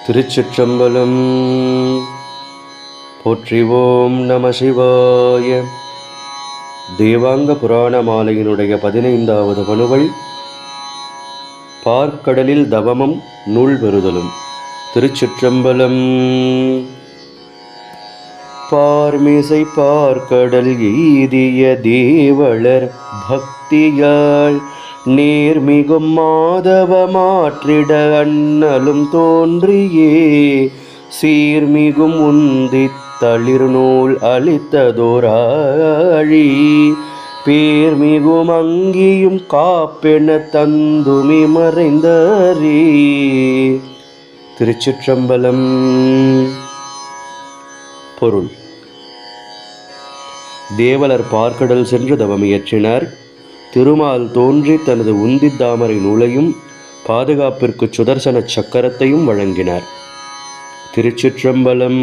திருச்சிற்றம்பலம். போற்றிவோம் நம சிவாய. தேவாங்க புராண மாலையினுடைய 15வது பணுவல் பார்க்கடலில் தவமும் நூல் பெறுதலும். திருச்சிற்றம்பலம். பார்மிசை பார்க்கடல் எய்திய தேவளர் பக்தியால் நேர்மிகும் மாதவமாற்றிட அண்ணலும் தோன்றியே சீர்மிகும் உந்தித் தளிர் நூல் அளித்ததோராழி பேர்மிகும் அங்கியும் காப்பென தந்துமி மறைந்தரே. திருச்சிற்றம்பலம். பொருள்: தேவலர் பார்க்கடல் சென்று தவமியற்றினார். திருமால் தோன்றி தனது உந்தித் தாமரை நூலையும் பாதுகாப்பிற்கு சுதர்சன சக்கரத்தையும் வழங்கினார். திருச்சிற்றம்பலம்.